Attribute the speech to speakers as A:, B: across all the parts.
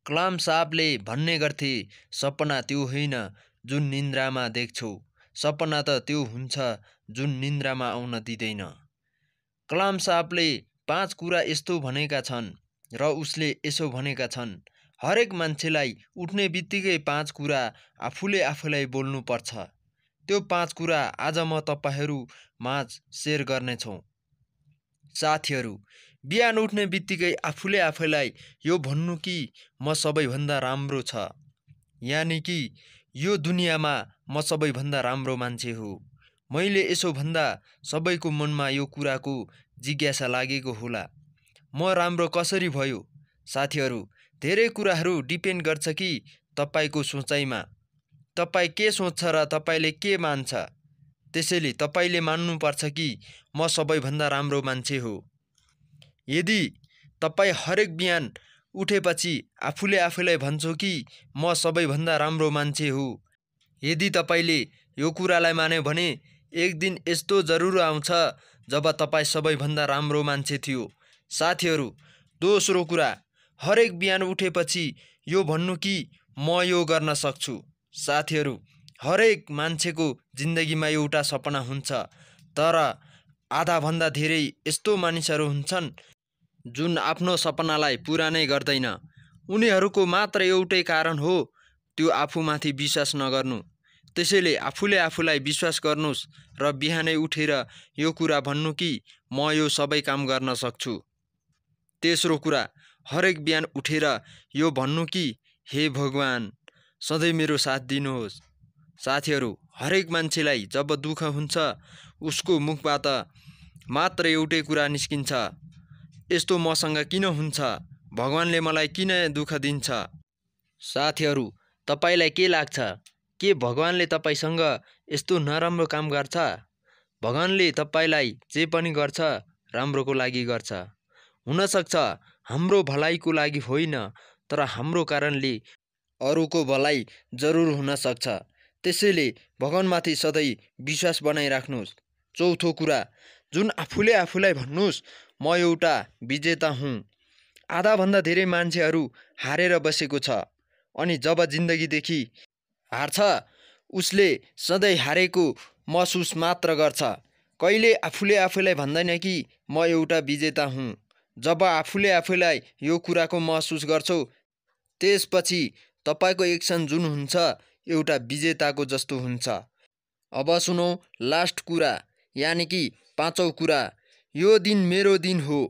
A: कलाम साहबले भन्ने गर्थे, सपना त्यो होइन जुन निन्द्रामा देख्छौ, सपना त त्यो हुन्छ जुन निन्द्रामा आउन दिँदैन। कलाम साहबले 5 कुरा यस्तो भनेका छन् र उसले यसो भनेका छन्, हरेक मान्छेलाई उठ्ने बित्तिकै 5 कुरा आफूले आफूलाई बोल्नु पर्छ। त्यो 5 कुरा आज म तपाईहरू माझ शेयर गर्नेछौँ। साथीहरू, बिहान उठ्ने बित्तिकै आफूले आफैलाई यो भन्नु कि म सबैभन्दा राम्रो छ, यानि कि यो दुनियाँमा म सबैभन्दा राम्रो मान्छे हो। मैले यसो भन्दा सबैको मनमा यो कुराको जिज्ञासा लागेको होला, म राम्रो कसरी भयो? साथीहरू, धेरै कुराहरू डिपेन्ड गर्छ कि तपाईको सोचाइमा। तपाई के सोच्छ र तपाईले के मान्छ। त्यसैले तपाईले मान्नुपर्छ कि म सबैभन्दा राम्रो मान्छे हो। यदि तपाई हरेक बिहान उठेपछि आफूले आफैलाई भन्छौ कि म सबैभन्दा राम्रो मान्छे हो, यदि तपाईले यो कुरालाई मान्यो भने एक दिन यस्तो जरुर आउँछ जब तपाई सबैभन्दा राम्रो मान्छे थियो। साथीहरू, दोस्रो कुरा, हरेक बिहान उठेपछि यो भन्नु कि म यो गर्न सक्छु। साथीहरू, हरेक मान्छेको जिन्दगीमा एउटा सपना हुन्छ, तर आधाभन्दा धेरै यस्तो मानिसहरू हुन्छन् जुन आफ्नो सपनालाई पूरा नै गर्दैन। उनीहरूको मात्र एउटै कारण हो, त्यो आफूमाथि विश्वास नगर्नु। त्यसैले आफूले आफूलाई विश्वास गर्नुस् र बिहानै उठेर यो कुरा भन्नु कि म यो सबै काम गर्न सक्छु। तेस्रो कुरा, हरेक बिहान उठेर यो भन्नु कि हे भगवान, सधैँ मेरो साथ दिनुहोस्। साथीहरू, हरेक मान्छेलाई जब दुःख हुन्छ उसको मुखबाट मात्र एउटै कुरा निस्किन्छ, यस्तो मसँग किन हुन्छ? भगवानले मलाई किन दुःख दिन्छ? साथीहरू, तपाईलाई के लाग्छ? के भगवानले तपाईसँग यस्तो नराम्रो काम गर्छ? भगवानले तपाईलाई जे पनि गर्छ राम्रोको लागि गर्छ। हुनसक्छ हाम्रो भलाइको लागि होइन, तर हाम्रो कारणले अरूको भलाइ जरुर हुन सक्छ। त्यसैले भगवानमाथि सधैँ विश्वास बनाइराख्नुस्। चौथो कुरा, जुन आफूले आफूलाई भन्नुस्, म एउटा विजेता हुँ। आधाभन्दा धेरै मान्छेहरू हारेर बसेको छ, अनि जब जिन्दगीदेखि हार्छ उसले सधैँ हारेको महसुस मात्र गर्छ। कहिले आफूले आफूलाई भन्दैन कि म एउटा विजेता हुँ। जब आफूले आफूलाई यो कुराको महसुस गर्छौ, त्यसपछि तपाईको एक्सन जुन हुन्छ एउटा विजेताको जस्तो हुन्छ। अब सुनौ लास्ट कुरा, यानि कि 5औं कुरा, यो दिन मेरो दिन हो।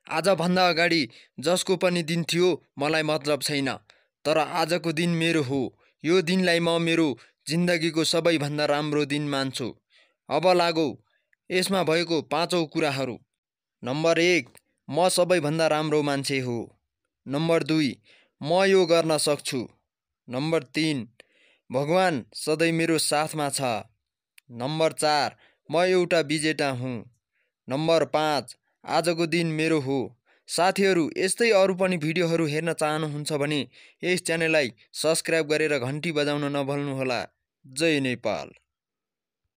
A: आजभन्दा अगाडि जसको पनि दिन थियो मलाई मतलब छैन, तर आजको दिन मेरो हो। यो दिनलाई म मेरो जिन्दगीको सबैभन्दा राम्रो दिन मान्छु। अब लागौ यसमा भएको 5औं कुराहरू। नम्बर 1, म सबैभन्दा राम्रो मान्छे हो। नम्बर 2, म यो गर्न सक्छु। नम्बर 3, भगवान सधैँ मेरो साथमा छ। नम्बर 4, म एउटा विजेता हुँ। नम्बर 5, आजको दिन मेरो हो। साथीहरू, यस्तै अरू पनि भिडियोहरू हेर्न चाहनुहुन्छ भने यस च्यानललाई सब्स्क्राइब गरेर घन्टी बजाउन नभुल्नुहोला। जय नेपाल।